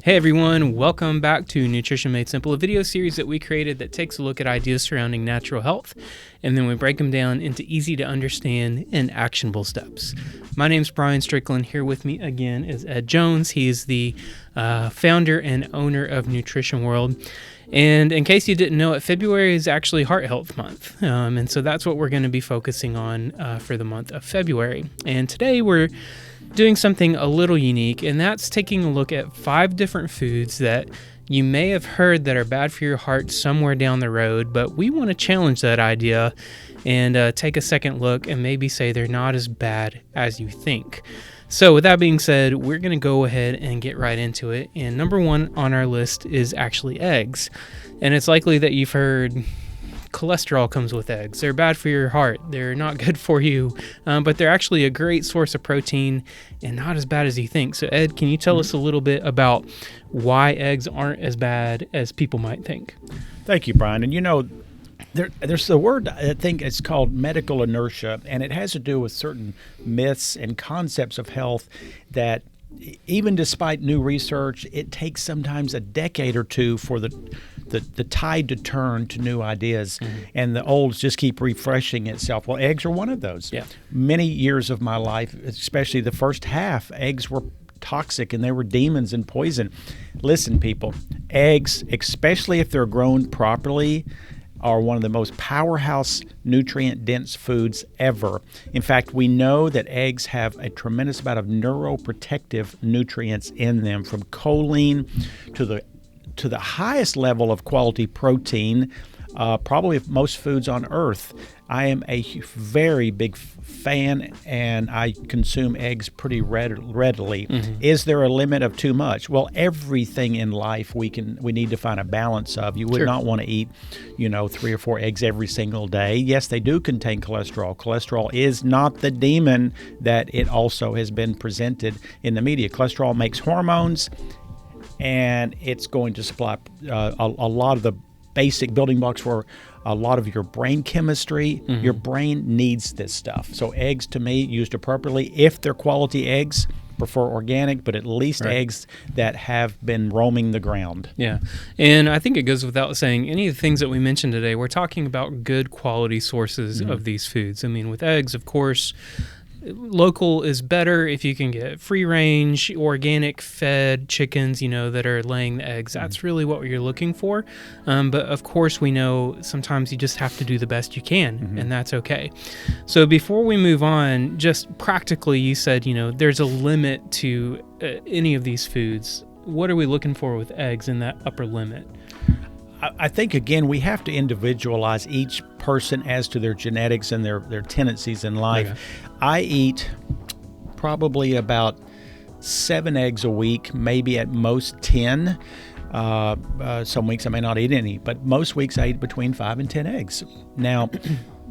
Hey everyone, welcome back to Nutrition Made Simple, a video series that we created that takes a look at ideas surrounding natural health, and then we break them down into easy to understand and actionable steps. My name's Brian Strickland. Here with me again is Ed Jones. He is the founder and owner of Nutrition World. And in case you didn't know it, February is actually Heart Health Month. And so that's what we're going to be focusing on for the month of February. And today we're doing something a little unique, and that's taking a look at 5 different foods that you may have heard that are bad for your heart somewhere down the road, but we want to challenge that idea and take a second look and maybe say they're not as bad as you think. So with that being said, we're going to go ahead and get right into it. And number 1 on our list is actually eggs. And it's likely that you've heard cholesterol comes with eggs. They're bad for your heart. They're not good for you, but they're actually a great source of protein and not as bad as you think. So Ed, can you tell us a little bit about why eggs aren't as bad as people might think? Thank you, Brian. And you know, there's the word, I think it's called medical inertia, and it has to do with certain myths and concepts of health that even despite new research, it takes sometimes a decade or two for the tide to turn to new ideas, and the olds just keep refreshing itself. Well, eggs are one of those. Yeah. Many years of my life, especially the first half, eggs were toxic and they were demons and poison. Listen, people, eggs, especially if they're grown properly, are one of the most powerhouse nutrient-dense foods ever. In fact, we know that eggs have a tremendous amount of neuroprotective nutrients in them, from choline to the highest level of quality protein, probably of most foods on earth. I am a very big fan, and I consume eggs pretty readily. Is there a limit of too much? Well, everything in life we need to find a balance of. You would not want to eat, 3 or 4 eggs every single day. Yes, they do contain cholesterol. Cholesterol is not the demon that it also has been presented in the media. Cholesterol makes hormones, and it's going to supply a lot of the basic building blocks for a lot of your brain chemistry. Your brain needs this stuff. So eggs, to me, used appropriately, if they're quality eggs, prefer organic, but at least eggs that have been roaming the ground. Yeah. And I think it goes without saying, any of the things that we mentioned today, we're talking about good quality sources of these foods. I mean, with eggs, of course, local is better if you can get free range, organic fed chickens, that are laying the eggs. That's really what you're looking for. But of course, we know sometimes you just have to do the best you can, and that's okay. So before we move on, just practically, you said, there's a limit to any of these foods. What are we looking for with eggs in that upper limit? I think, again, we have to individualize each person as to their genetics and their tendencies in life. Okay. I eat probably about 7 eggs a week, maybe at most 10. Some weeks I may not eat any, but most weeks I eat between 5 and 10 eggs. Now,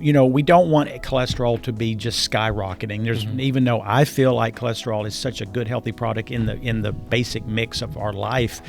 we don't want cholesterol to be just skyrocketing. There's even though I feel like cholesterol is such a good, healthy product in the basic mix of our life,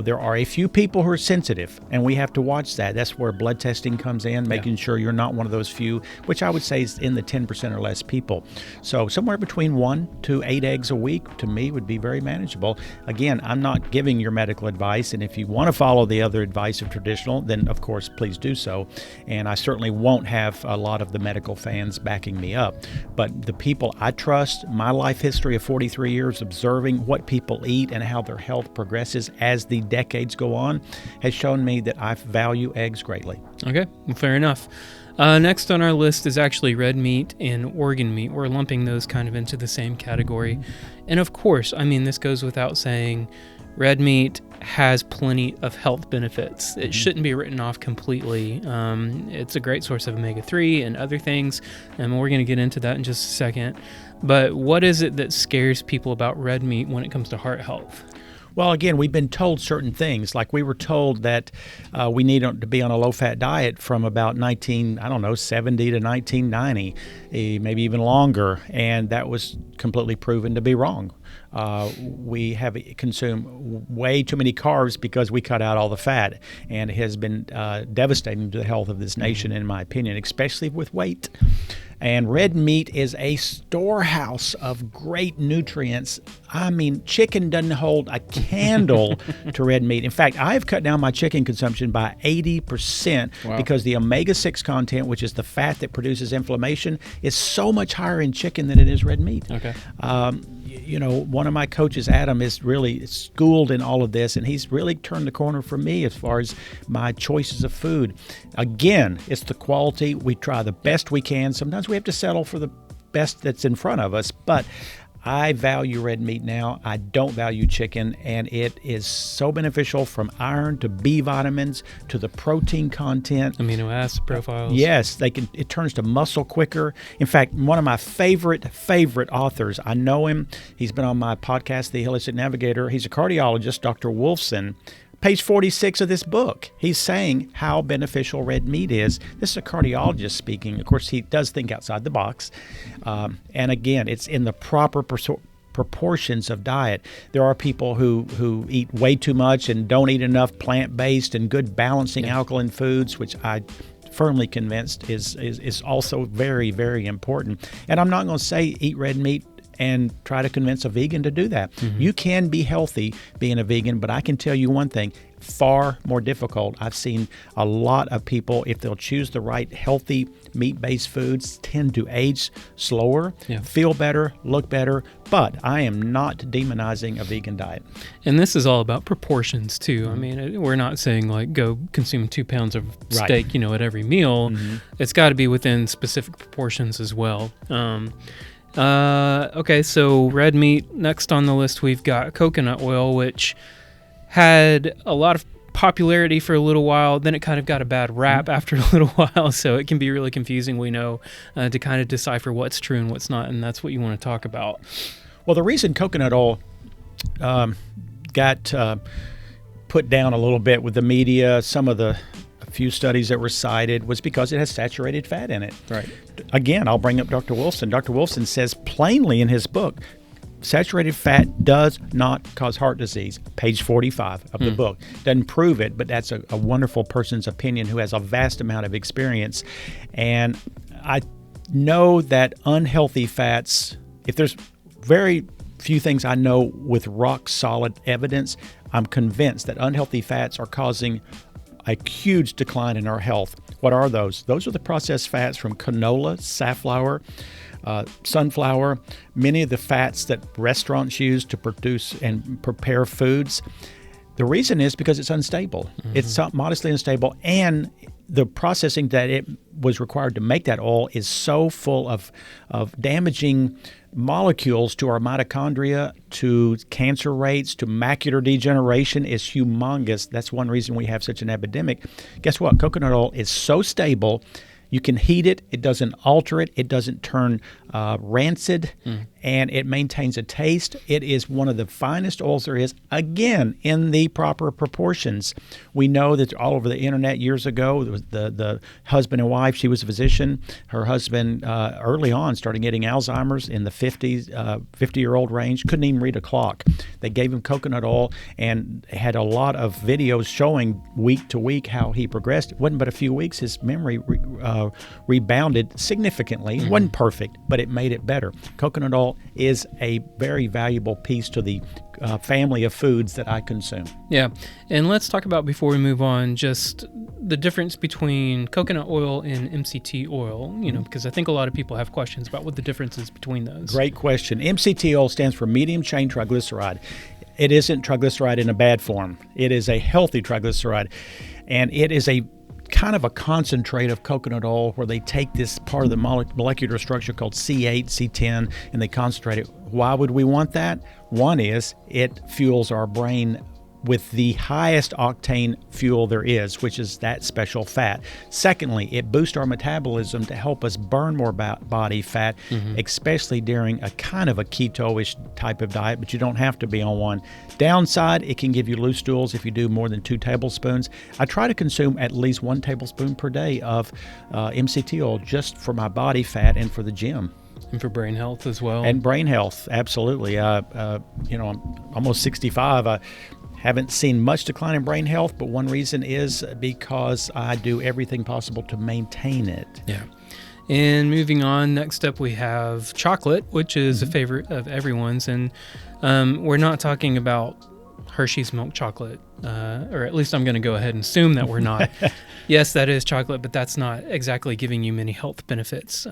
there are a few people who are sensitive, and we have to watch that. That's where blood testing comes in, making sure you're not one of those few, which I would say is in the 10% or less people. So somewhere between 1 to 8 eggs a week, to me, would be very manageable. Again, I'm not giving your medical advice, and if you want to follow the other advice of traditional, then of course, please do so. And I certainly won't have a lot of the medical fans backing me up. But the people I trust, my life history of 43 years observing what people eat and how their health progresses as the decades go on, has shown me that I value eggs greatly. Okay, well, fair enough. Next on our list is actually red meat and organ meat. We're lumping those kind of into the same category. And of course, this goes without saying, red meat has plenty of health benefits. It shouldn't be written off completely. It's a great source of omega-3 and other things, and we're going to get into that in just a second. But what is it that scares people about red meat when it comes to heart health? Well, again, we've been told certain things. Like we were told that we need to be on a low-fat diet from about 70 to 1990, maybe even longer. And that was completely proven to be wrong. we have consumed way too many carbs because we cut out all the fat, and it has been devastating to the health of this nation, in my opinion, especially with weight. And red meat is a storehouse of great nutrients. I mean, chicken doesn't hold a candle to red meat. In fact, I've cut down my chicken consumption by 80% because the omega-6 content, which is the fat that produces inflammation, is so much higher in chicken than it is red meat. Okay. You know, one of my coaches, Adam, is really schooled in all of this, and he's really turned the corner for me as far as my choices of food. Again, it's the quality. We try the best we can. Sometimes we have to settle for the best that's in front of us, but I value red meat now. I don't value chicken, and it is so beneficial, from iron to B vitamins to the protein content. Amino acid profiles. Yes, it turns to muscle quicker. In fact, one of my favorite authors, I know him. He's been on my podcast, The Holistic Navigator. He's a cardiologist, Dr. Wolfson. Page 46 of this book, he's saying how beneficial red meat is. This is a cardiologist speaking. Of course, he does think outside the box. And again, it's in the proper proportions of diet. There are people who eat way too much and don't eat enough plant-based and good balancing alkaline foods, which I firmly convinced is also very, very important. And I'm not going to say eat red meat and try to convince a vegan to do that. You can be healthy being a vegan, but I can tell you one thing, far more difficult. I've seen a lot of people, if they'll choose the right healthy meat-based foods, tend to age slower, feel better, look better, but I am not demonizing a vegan diet. And this is all about proportions too. I mean, we're not saying like go consume 2 pounds of steak, at every meal. It's got to be within specific proportions as well. Okay, so red meat. Next on the list, we've got coconut oil, which had a lot of popularity for a little while. Then it kind of got a bad rap after a little while, so it can be really confusing, we know, to kind of decipher what's true and what's not, and that's what you want to talk about. Well, the reason coconut oil got put down a little bit with the media, a few studies that were cited, was because it has saturated fat in it. Right. Again, I'll bring up Dr. Wolfson. Dr. Wolfson says plainly in his book, saturated fat does not cause heart disease. Page 45 of the book. Doesn't prove it, but that's a wonderful person's opinion who has a vast amount of experience. And I know that unhealthy fats, if there's very few things I know with rock solid evidence, I'm convinced that unhealthy fats are causing a huge decline in our health. What are those? Those are the processed fats from canola, safflower, sunflower, many of the fats that restaurants use to produce and prepare foods. The reason is because it's unstable. It's modestly unstable, and the processing that it was required to make that oil is so full of damaging molecules to our mitochondria, to cancer rates, to macular degeneration is humongous. That's one reason we have such an epidemic. Guess what? Coconut oil is so stable. You can heat it. It doesn't alter it. It doesn't turn rancid, and it maintains a taste. It is one of the finest oils there is, again, in the proper proportions. We know that all over the internet years ago, the husband and wife, she was a physician. Her husband early on started getting Alzheimer's in the 50-year-old range, couldn't even read a clock. They gave him coconut oil and had a lot of videos showing week to week how he progressed. It wasn't but a few weeks, his memory rebounded significantly. It wasn't perfect, but it made it better. Coconut oil is a very valuable piece to the family of foods that I consume. Yeah, and let's talk about, before we move on, just the difference between coconut oil and MCT oil, because I think a lot of people have questions about what the difference is between those. Great question. MCT oil stands for medium chain triglyceride. It isn't triglyceride in a bad form. It is a healthy triglyceride, and it is a kind of a concentrate of coconut oil where they take this part of the molecular structure called C8, C10, and they concentrate it. Why would we want that? One is it fuels our brain with the highest octane fuel there is, which is that special fat. Secondly, it boosts our metabolism to help us burn more body fat, especially during a kind of a keto-ish type of diet, but you don't have to be on one. Downside, it can give you loose stools if you do more than 2 tablespoons. I try to consume at least 1 tablespoon per day of MCT oil just for my body fat and for the gym. And for brain health as well. And brain health, absolutely. I'm almost 65. I haven't seen much decline in brain health, but one reason is because I do everything possible to maintain it. Yeah. And moving on, next up we have chocolate, which is a favorite of everyone's. And we're not talking about Hershey's milk chocolate, or at least I'm going to go ahead and assume that we're not. Yes, that is chocolate, but that's not exactly giving you many health benefits.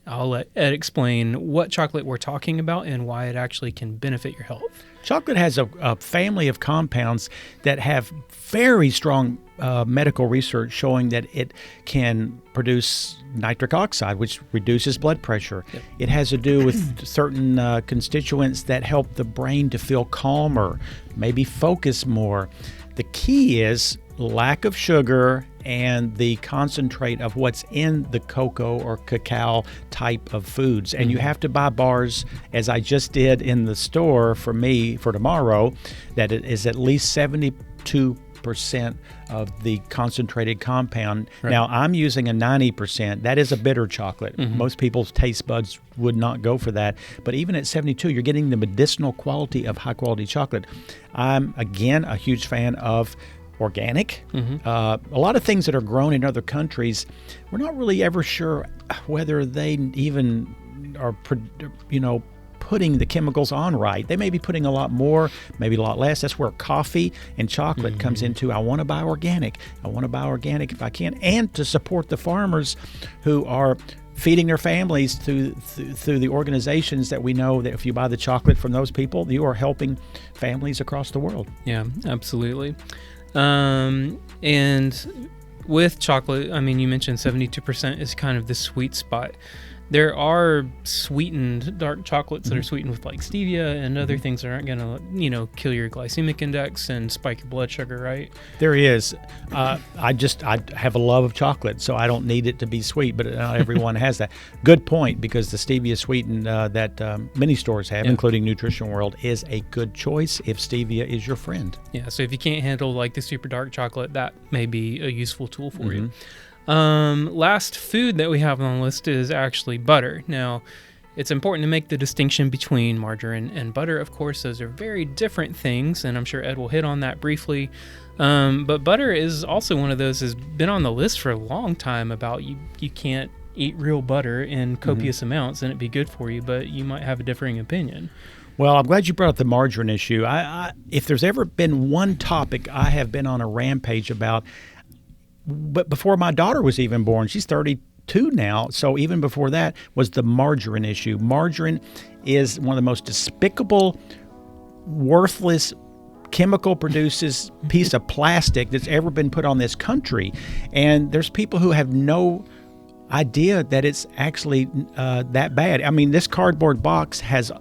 I'll let Ed explain what chocolate we're talking about and why it actually can benefit your health. Chocolate has a family of compounds that have very strong medical research showing that it can produce nitric oxide, which reduces blood pressure. Yep. It has to do with certain constituents that help the brain to feel calmer, maybe focus more. The key is lack of sugar and the concentrate of what's in the cocoa or cacao type of foods. And you have to buy bars, as I just did in the store for me for tomorrow, that it is at least 72% of the concentrated compound. Right. Now, I'm using a 90%. That is a bitter chocolate. Most people's taste buds would not go for that. But even at 72, you're getting the medicinal quality of high-quality chocolate. I'm, again, a huge fan of organic. A lot of things that are grown in other countries, we're not really ever sure whether they even are, putting the chemicals on right. They may be putting a lot more, maybe a lot less. That's where coffee and chocolate comes into. I want to buy organic. I want to buy organic if I can, and to support the farmers who are feeding their families through the organizations that we know that if you buy the chocolate from those people, you are helping families across the world. Yeah, absolutely. And with chocolate, I mean, you mentioned 72% is kind of the sweet spot. There are sweetened dark chocolates that are sweetened with like stevia and other things that aren't going to, kill your glycemic index and spike your blood sugar, right? There is. I have a love of chocolate, so I don't need it to be sweet, but not everyone has that. Good point, because the stevia sweetened that many stores have, including Nutrition World, is a good choice if stevia is your friend. Yeah, so if you can't handle like the super dark chocolate, that may be a useful tool for you. Last food that we have on the list is actually butter. Now, it's important to make the distinction between margarine and butter. Of course, those are very different things, and I'm sure Ed will hit on that briefly. But butter is also one of those that's been on the list for a long time about you can't eat real butter in copious amounts and it'd be good for you, but you might have a differing opinion. Well, I'm glad you brought up the margarine issue. If there's ever been one topic I have been on a rampage about, but before my daughter was even born, she's 32 now, so even before that, was the margarine issue. Margarine is one of the most despicable, worthless, chemical produces piece of plastic that's ever been put on this country. And there's people who have no idea that it's actually that bad. I mean, this cardboard box has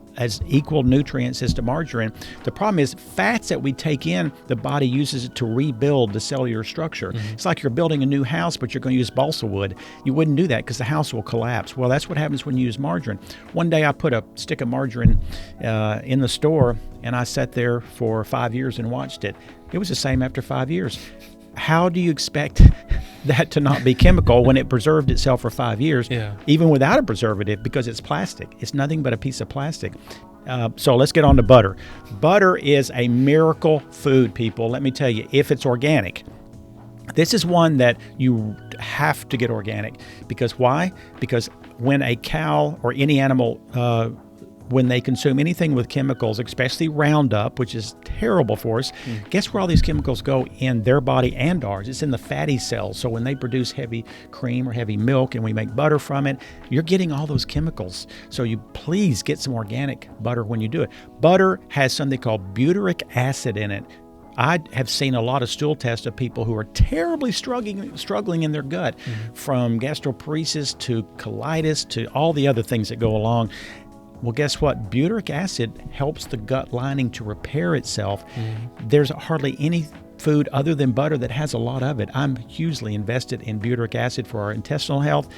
equal nutrients as to margarine. The problem is fats that we take in, the body uses it to rebuild the cellular structure. It's like you're building a new house, but you're going to use balsa wood. You wouldn't do that because the house will collapse. Well, that's what happens when you use margarine. One day I put a stick of margarine in the store, and I sat there for 5 years and watched it. It was the same after 5 years. How do you expect that to not be chemical when it preserved itself for 5 years, even without a preservative, because it's plastic? It's nothing but a piece of plastic. So let's get on to butter. Butter is a miracle food, people. Let me tell you, if it's organic. This is one that you have to get organic. Because why? Because when a cow or any animal when they consume anything with chemicals, especially Roundup, which is terrible for us, guess where all these chemicals go in their body and ours? It's in the fatty cells. So when they produce heavy cream or heavy milk and we make butter from it, you're getting all those chemicals. So you please get some organic butter when you do it. Butter has something called butyric acid in it. I have seen a lot of stool tests of people who are terribly struggling in their gut, from gastroparesis to colitis to all the other things that go along. Well, guess what? Butyric acid helps the gut lining to repair itself. There's hardly any food other than butter that has a lot of it. I'm hugely invested in butyric acid for our intestinal health.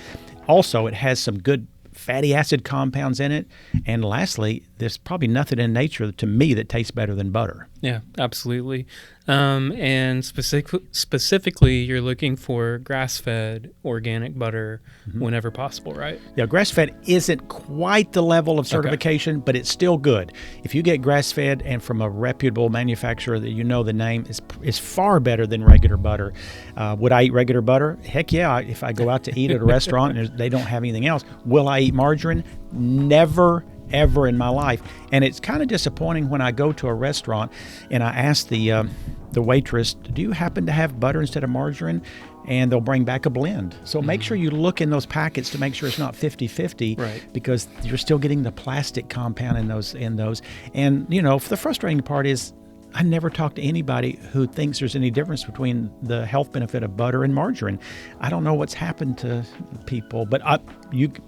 Also, it has some good fatty acid compounds in it. And lastly, there's probably nothing in nature to me that tastes better than butter. Yeah, absolutely. And specifically, you're looking for grass-fed organic butter whenever possible, right? Yeah, grass-fed isn't quite the level of certification, but it's still good. If you get grass-fed and from a reputable manufacturer that you know the name, is far better than regular butter. Would I eat regular butter? Heck yeah. If I go out to eat at a restaurant and they don't have anything else. Will I eat margarine? Never, ever in my life. And it's kind of disappointing when I go to a restaurant and I ask the waitress, do you happen to have butter instead of margarine? And they'll bring back a blend. So make sure you look in those packets to make sure it's not 50-50, right, because you're still getting the plastic compound in those. And, the frustrating part is I never talk to anybody who thinks there's any difference between the health benefit of butter and margarine. I don't know what's happened to people, but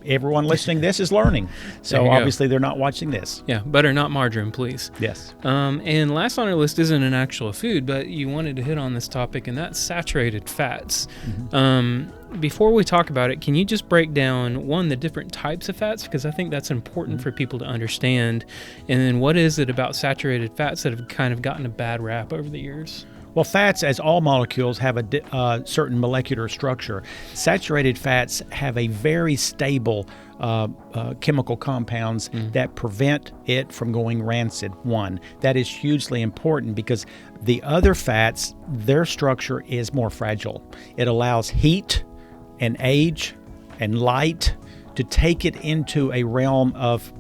everyone listening to this is learning. So obviously they're not watching this. Yeah, butter, not margarine, please. Yes. And last on our list isn't an actual food, but you wanted to hit on this topic, and that's saturated fats. Before we talk about it, can you just break down, one, the different types of fats? Because I think that's important for people to understand. And then what is it about saturated fats that have kind of gotten a bad rap over the years? Well, fats, as all molecules, have a certain molecular structure. Saturated fats have a very stable chemical compounds that prevent it from going rancid. One, that is hugely important because the other fats, their structure is more fragile. It allows heat and age and light to take it into a realm of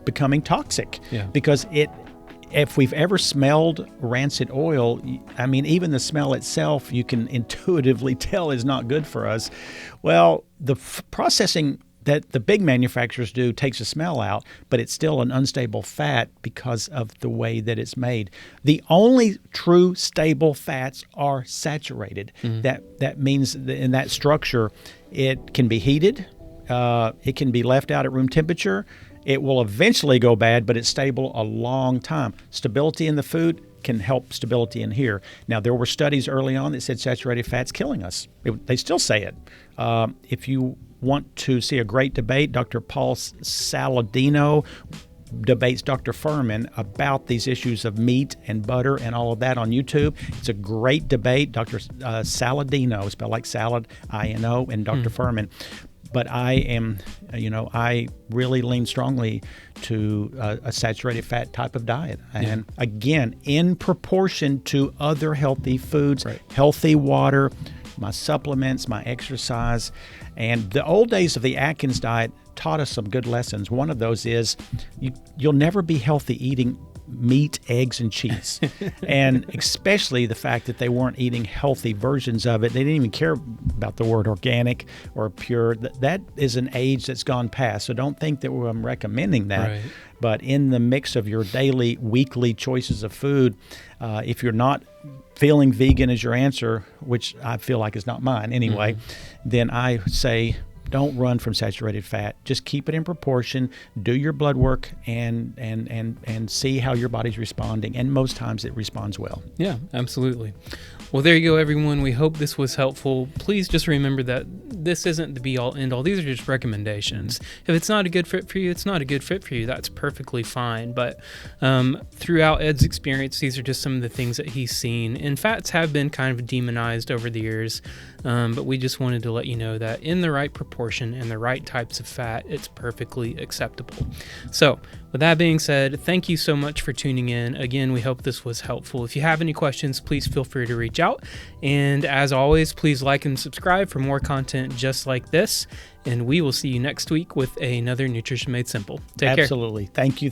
becoming toxic. Yeah. Because if we've ever smelled rancid oil, I mean, even the smell itself, you can intuitively tell is not good for us. Well, the processing that the big manufacturers do takes the smell out, but it's still an unstable fat because of the way that it's made. The only true stable fats are saturated. That means that in that structure, it can be heated, it can be left out at room temperature. It will eventually go bad, but it's stable a long time. Stability in the food can help stability in here. Now, there were studies early on that said saturated fat's killing us. They still say it. If you want to see a great debate, Dr. Paul Saladino debates Dr. Furman about these issues of meat and butter and all of that on YouTube. It's a great debate. Dr. Saladino, spelled like salad, I-N-O, and Dr. Furman. But I really lean strongly to a saturated fat type of diet. And again, in proportion to other healthy foods, healthy water, my supplements, my exercise. And the old days of the Atkins diet taught us some good lessons. One of those is you'll never be healthy eating meat, eggs, and cheese. And especially the fact that they weren't eating healthy versions of it. They didn't even care about the word organic or pure. That is an age that's gone past. So don't think that I'm recommending that. Right. But in the mix of your daily, weekly choices of food, if you're not feeling vegan as your answer, which I feel like is not mine anyway, then I say don't run from saturated fat. Just keep it in proportion. Do your blood work and see how your body's responding. And most times it responds well. Yeah, absolutely. Well, there you go, everyone. We hope this was helpful. Please just remember that this isn't the be-all, end-all. These are just recommendations. If it's not a good fit for you, it's not a good fit for you. That's perfectly fine. But throughout Ed's experience, these are just some of the things that he's seen. And fats have been kind of demonized over the years. But we just wanted to let you know that in the right proportion and the right types of fat, it's perfectly acceptable. So with that being said, thank you so much for tuning in. Again, we hope this was helpful. If you have any questions, please feel free to reach out. And as always, please like and subscribe for more content just like this. And we will see you next week with another Nutrition Made Simple. Take care. Absolutely. Thank you.